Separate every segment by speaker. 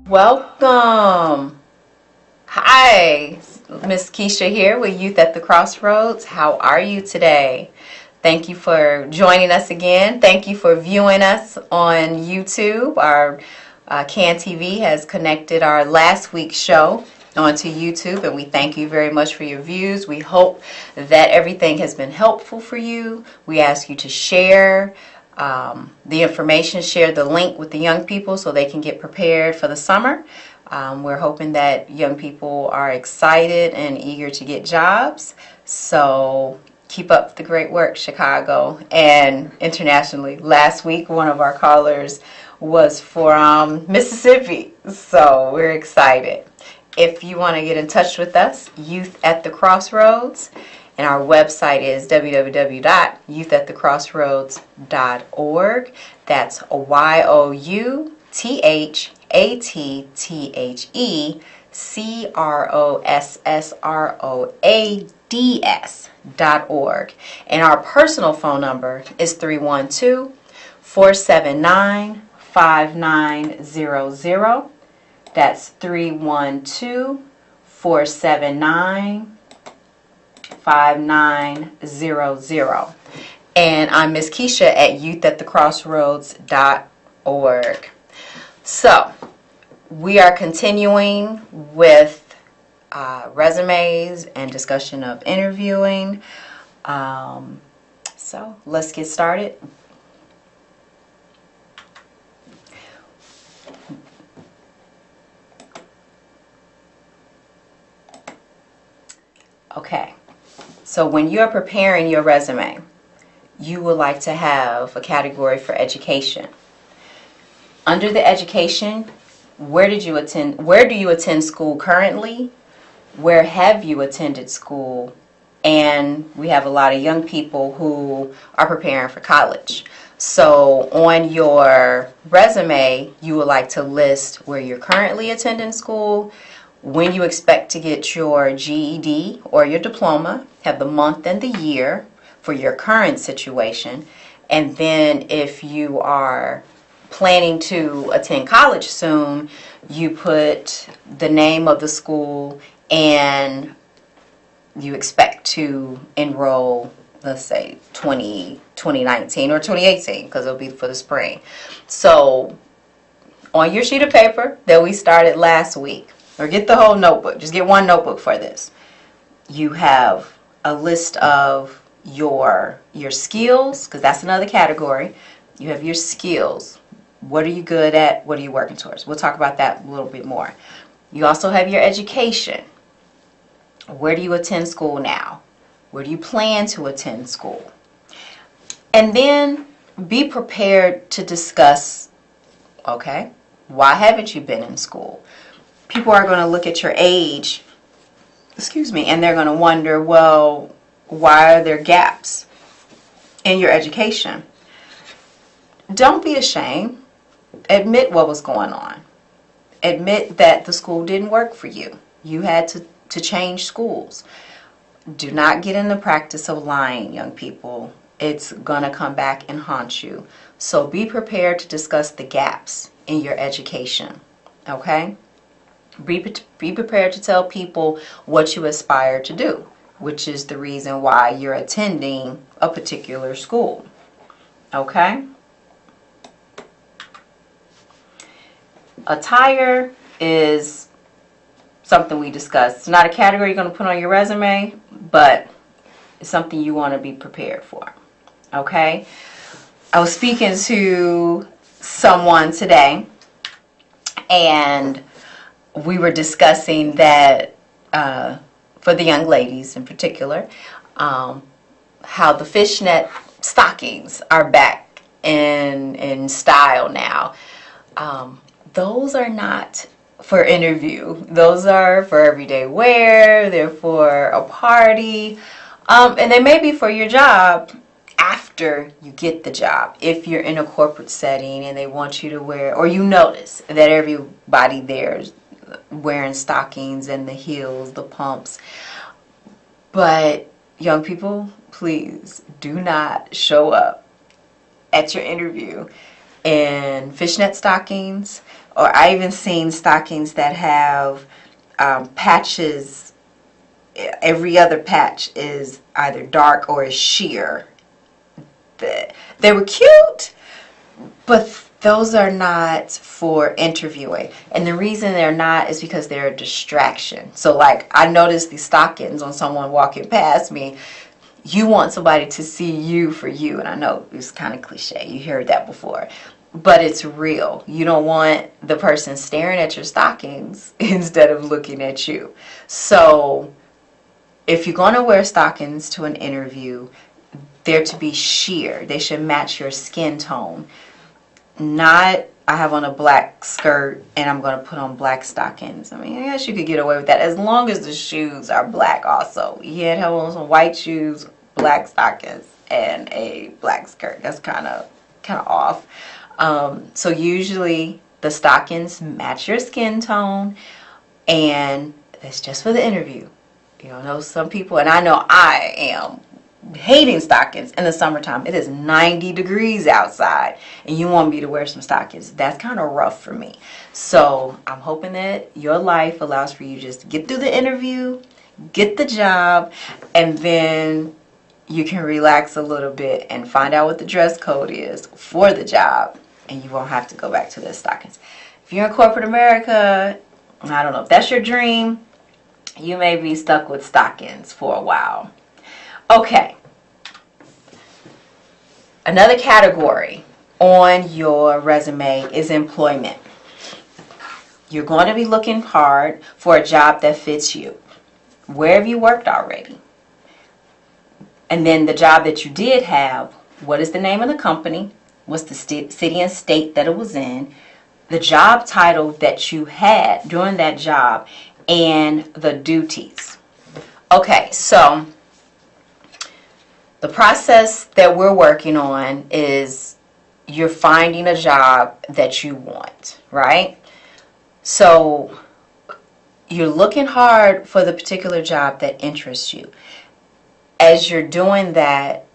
Speaker 1: Welcome. Hi, Miss Keisha here with Youth at the Crossroads. How are you today? Thank you for joining us again. Thank you for viewing us on YouTube. Our CAN TV has connected our last week's show onto YouTube, and we thank you very much for your views. We hope that everything has been helpful for you. We ask you to share the information, share the link with the young people so they can get prepared for the summer. We're hoping that young people are excited and eager to get jobs. So keep up the great work, Chicago and internationally. Last week, one of our callers was from Mississippi, so we're excited. If you want to get in touch with us, Youth at the Crossroads, and our website is www.youthatthecrossroads.org. That's YOUTHATTHECROSSROADS.org. And our personal phone number is 312-479-5900. That's 312-479-5900. And I'm Miss Keisha at youthatthecrossroads.org. So, we are continuing with resumes and discussion of interviewing. So, let's get started. Okay, so when you're preparing your resume, you would like to have a category for education. Under the education, where do you attend school currently? Where have you attended school? And we have a lot of young people who are preparing for college. So on your resume, you would like to list where you're currently attending school, when you expect to get your GED or your diploma, have the month and the year for your current situation, and then if you are planning to attend college soon, you put the name of the school and you expect to enroll, let's say 2019 or 2018, because it'll be for the spring. So on your sheet of paper that we started last week, or get the whole notebook, just get one notebook for this. You have a list of your skills, because that's another category. You have your skills. What are you good at? What are you working towards? We'll talk about that a little bit more. You also have your education. Where do you attend school now? Where do you plan to attend school? And then be prepared to discuss, okay, why haven't you been in school? People are going to look at your age, and they're going to wonder, well, why are there gaps in your education? Don't be ashamed. Admit what was going on. Admit that the school didn't work for you. You had to change schools. Do not get in the practice of lying, young people. It's going to come back and haunt you. So be prepared to discuss the gaps in your education, okay? Be prepared to tell people what you aspire to do, which is the reason why you're attending a particular school. Okay? Attire is something we discussed. It's not a category you're going to put on your resume, but it's something you want to be prepared for. Okay? I was speaking to someone today, and we were discussing that for the young ladies in particular, how the fishnet stockings are back in style now. Those are not for interview. Those are for everyday wear. They're for a party. And they may be for your job after you get the job. If you're in a corporate setting and they want you to wear, or you notice that everybody there is wearing stockings and the heels, the pumps. But young people, please do not show up at your interview in fishnet stockings or I even seen stockings that have patches. Every other patch is either dark or is sheer. They were cute, but those are not for interviewing. And the reason they're not is because they're a distraction. So like, I noticed these stockings on someone walking past me. You want somebody to see you for you. And I know it's kind of cliche. You heard that before. But it's real. You don't want the person staring at your stockings instead of looking at you. So if you're going to wear stockings to an interview, they're to be sheer. They should match your skin tone. Not, I have on a black skirt and I'm going to put on black stockings. I mean, I guess you could get away with that as long as the shoes are black also. You can't have on some white shoes, black stockings, and a black skirt. That's kind of off. So usually the stockings match your skin tone, and that's just for the interview. You know some people, and I know I am hating stockings in the summertime. It is 90 degrees outside and you want me to wear some stockings. That's kind of rough for me. So I'm hoping that your life allows for you just to get through the interview, get the job, and then you can relax a little bit and find out what the dress code is for the job, and you won't have to go back to the stockings. If you're in corporate America, I don't know if that's your dream, you may be stuck with stockings for a while. Okay, another category on your resume is employment. You're going to be looking hard for a job that fits you. Where have you worked already? And then the job that you did have, what is the name of the company? What's the city and state that it was in? The job title that you had during that job, and the duties. Okay, so the process that we're working on is you're finding a job that you want, right? So you're looking hard for the particular job that interests you. As you're doing that,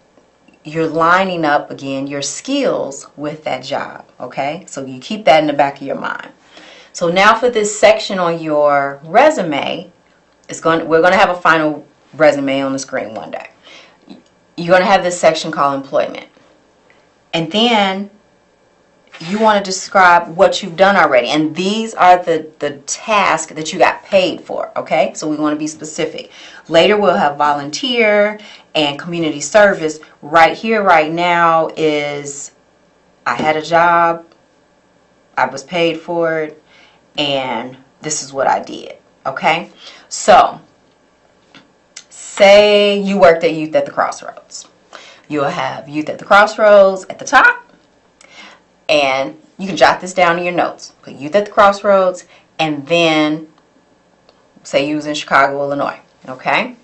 Speaker 1: you're lining up, again, your skills with that job, okay? So you keep that in the back of your mind. So now for this section on your resume, we're going to have a final resume on the screen one day. You're going to have this section called employment. And then you want to describe what you've done already. And these are the tasks that you got paid for, okay? So we want to be specific. Later we'll have volunteer and community service. Right here, right now is I had a job, I was paid for it, and this is what I did, okay? So say you worked at Youth at the Crossroads. You'll have Youth at the Crossroads at the top, and you can jot this down in your notes. Put Youth at the Crossroads, and then say you was in Chicago, Illinois, okay?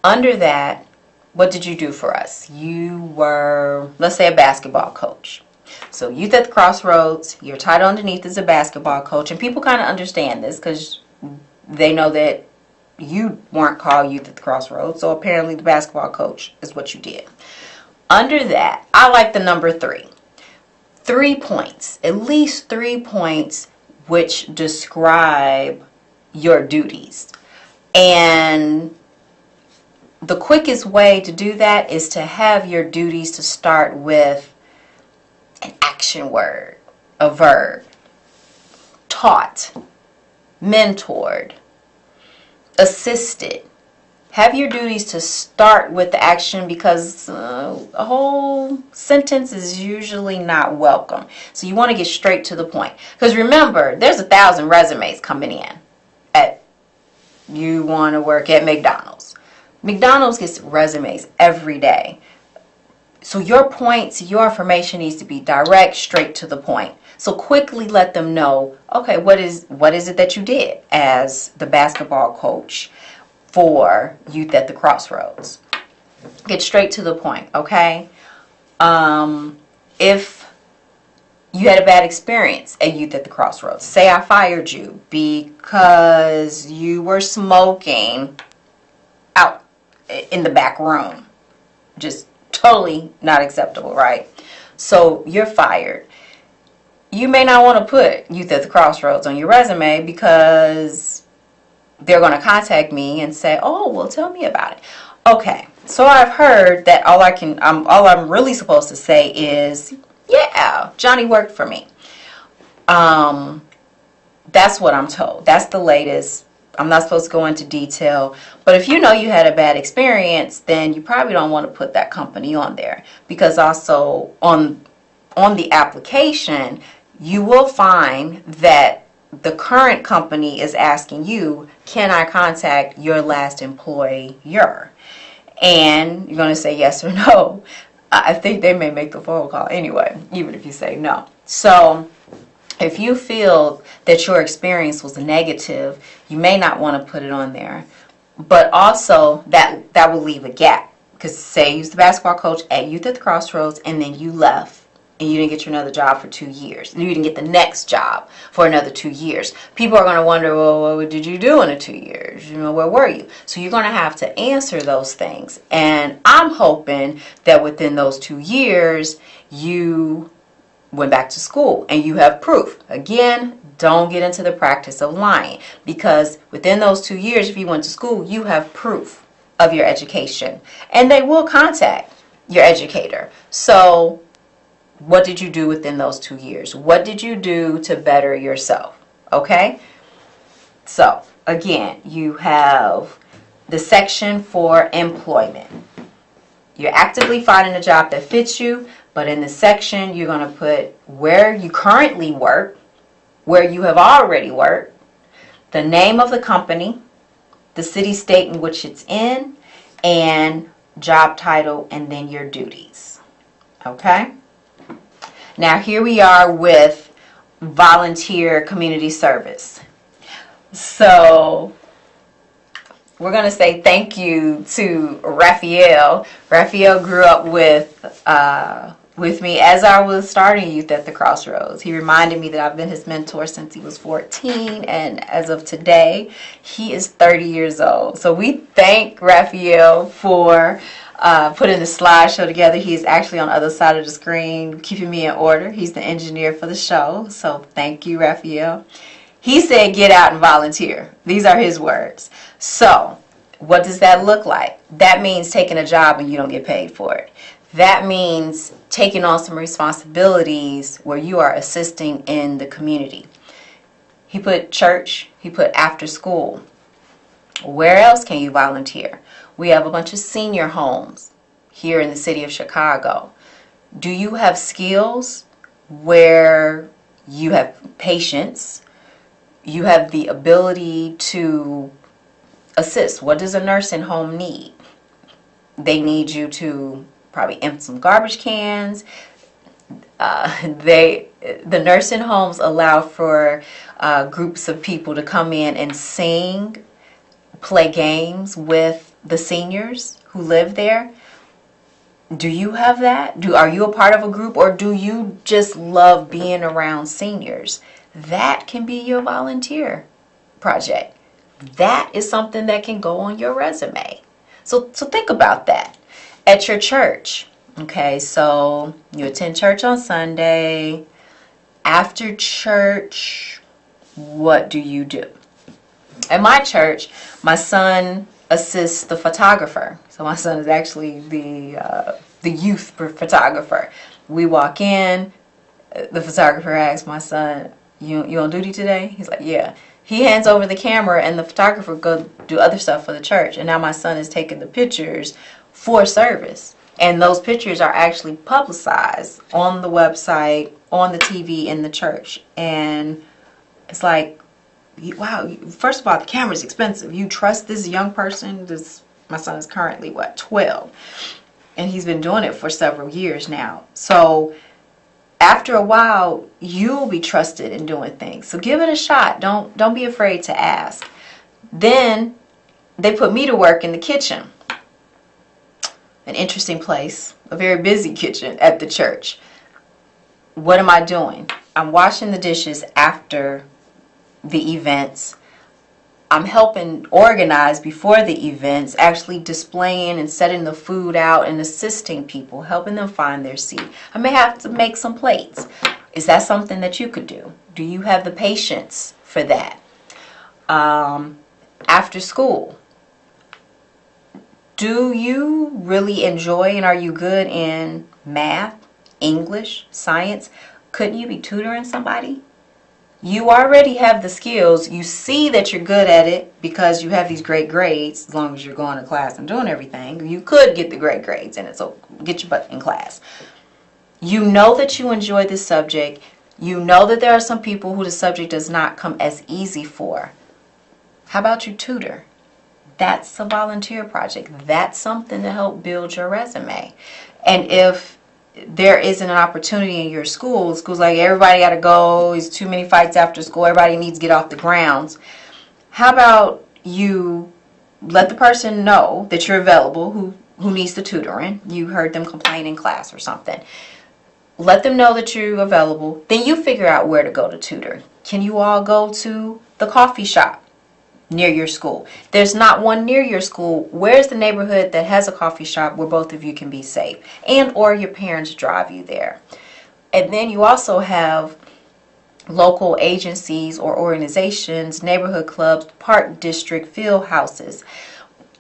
Speaker 1: Under that, what did you do for us? You were, let's say, a basketball coach. So Youth at the Crossroads, your title underneath is a basketball coach, and people kind of understand this because they know that you weren't called Youth at the Crossroads, so apparently the basketball coach is what you did. Under that, I like the number 3. 3 points, at least 3 points, which describe your duties. And the quickest way to do that is to have your duties to start with an action word, a verb. Taught, mentored, assisted. Have your duties to start with the action, because a whole sentence is usually not welcome. So you want to get straight to the point. Because remember, there's 1,000 resumes coming in. You want to work at McDonald's. McDonald's gets resumes every day. So your points, your information needs to be direct, straight to the point. So quickly let them know, okay, what is it that you did as the basketball coach for Youth at the Crossroads? Get straight to the point, okay? If you had a bad experience at Youth at the Crossroads, say I fired you because you were smoking out in the back room. Just totally not acceptable, right? So you're fired. you may not want to put Youth at the Crossroads on your resume because they're going to contact me and say, oh, well, tell me about it. Okay, so I've heard that all I'm really supposed to say is, yeah, Johnny worked for me. That's what I'm told. That's the latest. I'm not supposed to go into detail. But if you know you had a bad experience, then you probably don't want to put that company on there. Because also on the application, you will find that the current company is asking you, can I contact your last employer? And you're going to say yes or no. I think they may make the phone call anyway, even if you say no. So if you feel that your experience was negative, you may not want to put it on there. But also, that will leave a gap. Because say you was the basketball coach at Youth at the Crossroads, and then you left, and you didn't get another job for 2 years. And you didn't get the next job for another 2 years. People are going to wonder, well, what did you do in the 2 years? Where were you? So you're going to have to answer those things. And I'm hoping that within those 2 years, you went back to school and you have proof. Again, don't get into the practice of lying, because within those 2 years, if you went to school, you have proof of your education, and they will contact your educator. So what did you do within those 2 years? What did you do to better yourself? Okay? So again, you have the section for employment. You're actively finding a job that fits you. But in the section, you're going to put where you currently work, where you have already worked, the name of the company, the city, state in which it's in, and job title, and then your duties. Okay? Now, here we are with volunteer community service. So we're going to say thank you to Raphael. Raphael grew up with me as I was starting Youth at the Crossroads. He reminded me that I've been his mentor since he was 14, and as of today, he is 30 years old. So we thank Raphael for putting the slideshow together. He's actually on the other side of the screen, keeping me in order. He's the engineer for the show, so thank you, Raphael. He said, get out and volunteer. These are his words. So what does that look like? That means taking a job and you don't get paid for it. That means taking on some responsibilities where you are assisting in the community. He put church, he put after school. Where else can you volunteer? We have a bunch of senior homes here in the city of Chicago. Do you have skills where you have patience? You have the ability to assist. What does a nursing home need? They need you to probably empty some garbage cans. The nursing homes allow for groups of people to come in and sing, play games with the seniors who live there. Do you have that? Are you a part of a group, or do you just love being around seniors? That can be your volunteer project. That is something that can go on your resume. So think about that. At your church, okay, so you attend church on Sunday. After church, what do you do? At my church, my son assists the photographer. So my son is actually the youth photographer. We walk in, the photographer asks my son, you on duty today? He's like, yeah. He hands over the camera and the photographer go do other stuff for the church. And now my son is taking the pictures for service. And those pictures are actually publicized on the website, on the TV, in the church. And it's like, wow, first of all, the camera's expensive. You trust this young person? My son is currently, 12? And he's been doing it for several years now. So after a while, you'll be trusted in doing things. So give it a shot. Don't be afraid to ask. Then they put me to work in the kitchen. An interesting place, a very busy kitchen at the church. What am I doing? I'm washing the dishes after the events. I'm helping organize before the events, actually displaying and setting the food out and assisting people, helping them find their seat. I may have to make some plates. Is that something that you could do? Do you have the patience for that? After school, do you really enjoy and are you good in math, English, science? Couldn't you be tutoring somebody? You already have the skills. You see that you're good at it because you have these great grades. As long as you're going to class and doing everything, you could get the great grades in it. So get your butt in class. You know that you enjoy this subject. You know that there are some people who the subject does not come as easy for. How about you tutor? That's a volunteer project. That's something to help build your resume. And if there isn't an opportunity in your school's like everybody got to go, there's too many fights after school, everybody needs to get off the grounds. How about you let the person know that you're available who needs the tutoring? You heard them complain in class or something. Let them know that you're available. Then you figure out where to go to tutor. Can you all go to the coffee shop near your school? There's not one near your school. Where's the neighborhood that has a coffee shop where both of you can be safe, and or your parents drive you there? And then you also have local agencies or organizations, neighborhood clubs, park district field houses.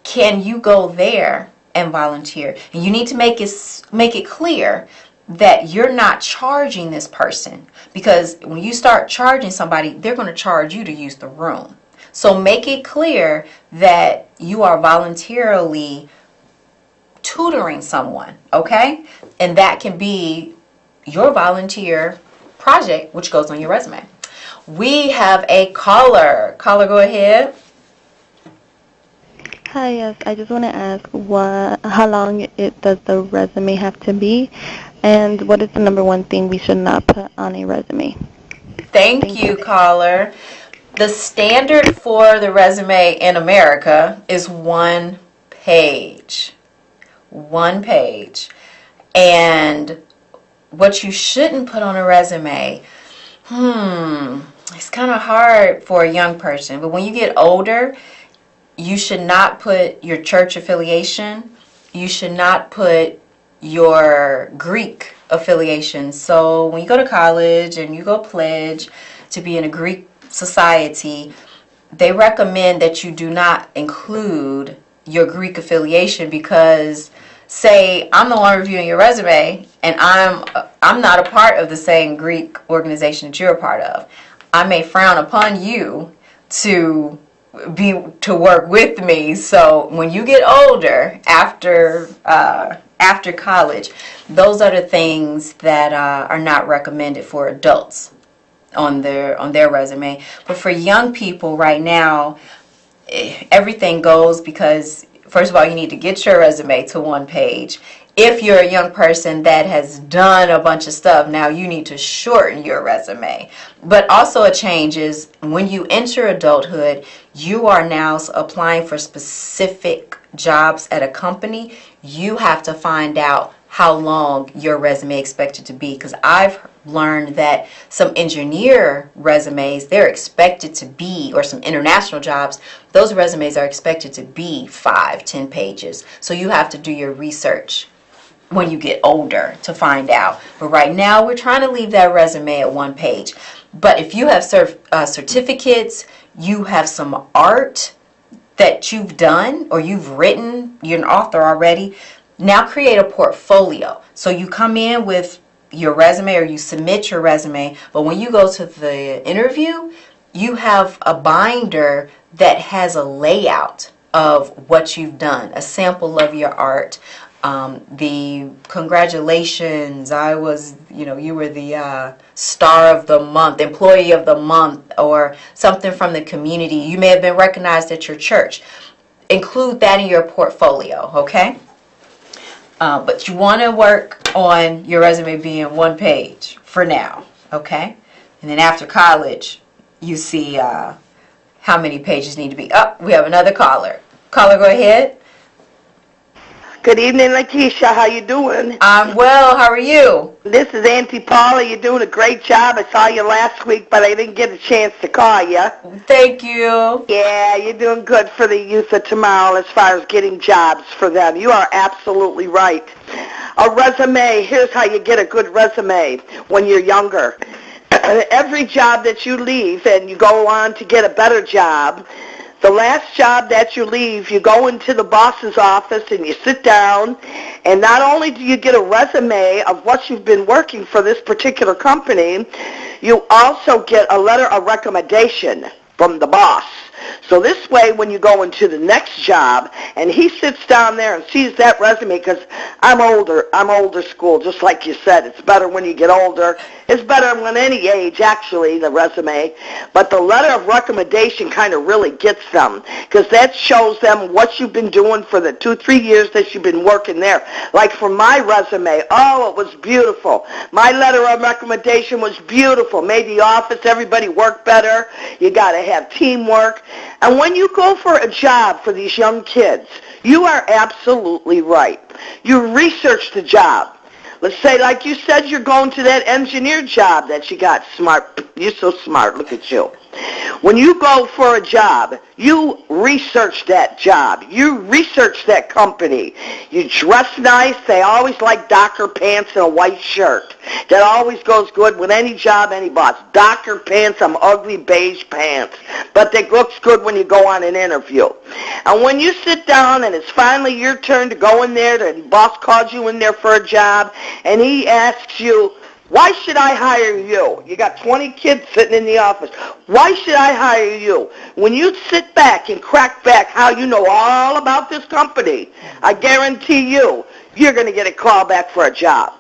Speaker 1: Can you go there and volunteer? And you need to make it clear that you're not charging this person, because when you start charging somebody, they're going to charge you to use the room. So make it clear that you are voluntarily tutoring someone, okay? And that can be your volunteer project, which goes on your resume. We have a caller. Caller, go ahead.
Speaker 2: Hi, yes. I just want to ask how long does the resume have to be, and what is the number one thing we should not put on a resume?
Speaker 1: Thank you, caller. The standard for the resume in America is 1 page. 1 page. And what you shouldn't put on a resume, it's kind of hard for a young person. But when you get older, you should not put your church affiliation. You should not put your Greek affiliation. So when you go to college and you go pledge to be in a Greek society, they recommend that you do not include your Greek affiliation, because say I'm the one reviewing your resume and I'm not a part of the same Greek organization that you're a part of. I may frown upon you to work with me. So when you get older, after college, those are the things that are not recommended for adults on their resume. But for young people right now, everything goes, because first of all, you need to get your resume to 1 page. If you're a young person that has done a bunch of stuff, now you need to shorten your resume. But also a change is when you enter adulthood, you are now applying for specific jobs at a company. You have to find out how long your resume is expected to be, because I've learned that some engineer resumes, they're expected to be, or some international jobs, those resumes are expected to be 5-10 pages. So you have to do your research when you get older to find out. But right now we're trying to leave that resume at 1 page. But if you have certificates, you have some art that you've done or you've written, you're an author already, now create a portfolio. So you come in with your resume, or you submit your resume, but when you go to the interview, you have a binder that has a layout of what you've done, a sample of your art, the congratulations, you were the star of the month, employee of the month, or something from the community. You may have been recognized at your church. Include that in your portfolio, okay? But you want to work on your resume being 1 page for now, okay? And then after college, you see how many pages need to be. Oh, we have another caller. Caller, go ahead.
Speaker 3: Good evening, Keisha. How you doing?
Speaker 1: I'm well. How are you?
Speaker 3: This is Auntie Paula. You're doing a great job. I saw you last week, but I didn't get a chance to call you.
Speaker 1: Thank you.
Speaker 3: Yeah, you're doing good for the youth of tomorrow as far as getting jobs for them. You are absolutely right. A resume, here's how you get a good resume when you're younger. Every job that you leave and you go on to get a better job, the last job that you leave, you go into the boss's office and you sit down, and not only do you get a resume of what you've been working for this particular company, you also get a letter of recommendation from the boss. So this way, when you go into the next job, and he sits down there and sees that resume, because I'm older school, just like you said. It's better when you get older. It's better when any age, actually, the resume. But the letter of recommendation kind of really gets them, because that shows them what you've been doing for the 2-3 years that you've been working there. Like for my resume, oh, it was beautiful. My letter of recommendation was beautiful. Made the office, everybody work better. You got to have teamwork. And when you go for a job for these young kids, you are absolutely right. You research the job. Let's say, like you said, you're going to that engineer job that you got smart. You're so smart. Look at you. When you go for a job, you research that job. You research that company. You dress nice. They always like Docker pants and a white shirt. That always goes good with any job, any boss. Docker pants, some ugly beige pants. But they looks good when you go on an interview. And when you sit down and it's finally your turn to go in there, the boss calls you in there for a job, and he asks you, why should I hire you? You got 20 kids sitting in the office. Why should I hire you? When you sit back and crack back how you know all about this company, I guarantee you, you're going to get a call back for a job.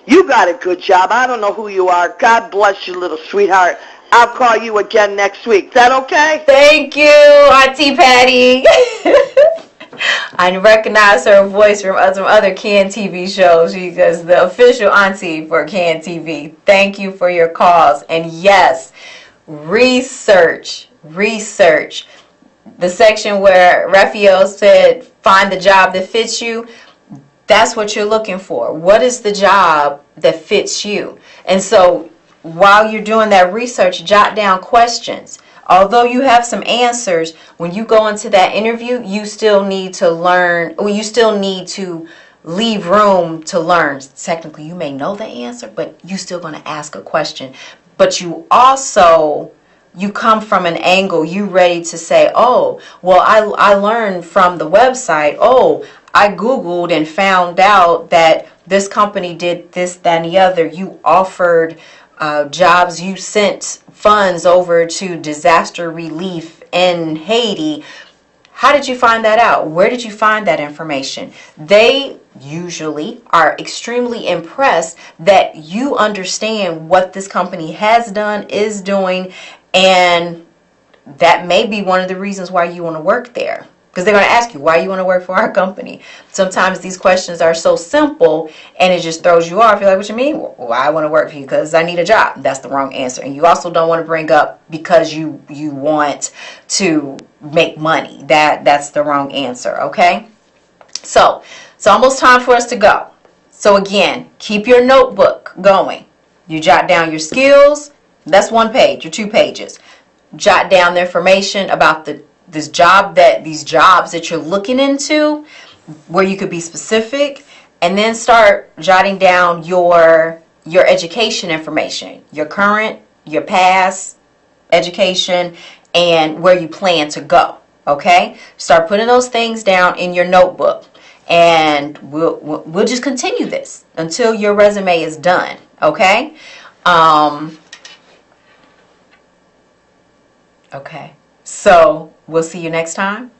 Speaker 3: You got a good job. I don't know who you are. God bless you, little sweetheart. I'll call you again next week. Is that okay?
Speaker 1: Thank you, Auntie Patty. I recognize her voice from some other Can TV shows. She's the official auntie for Can TV. Thank you for your calls. And yes, research. The section where Raphael said, find the job that fits you. That's what you're looking for. What is the job that fits you? And so while you're doing that research, jot down questions. Although you have some answers, when you go into that interview, you still need to learn, or you still need to leave room to learn. Technically, you may know the answer, but you're still going to ask a question. But you come from an angle, you ready to say, oh, well, I learned from the website. Oh, I Googled and found out that this company did this, that, and the other. You offered jobs, you sent funds over to disaster relief in Haiti. How did you find that out? Where did you find that information? They usually are extremely impressed that you understand what this company has done, is doing, and that may be one of the reasons why you want to work there. Because they're going to ask you why you want to work for our company. Sometimes these questions are so simple and it just throws you off. You're like, what you mean? Well, I want to work for you because I need a job. That's the wrong answer. And you also don't want to bring up because you want to make money. That's the wrong answer, okay? So it's almost time for us to go. So again, keep your notebook going. You jot down your skills. That's 1 page or 2 pages. Jot down the information about these jobs that you're looking into, where you could be specific, and then start jotting down your education information, your current, your past education, and where you plan to go. Okay, start putting those things down in your notebook, and we'll just continue this until your resume is done. Okay. Okay. So we'll see you next time.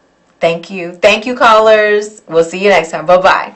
Speaker 1: Thank you. Thank you, callers. We'll see you next time. Bye-bye.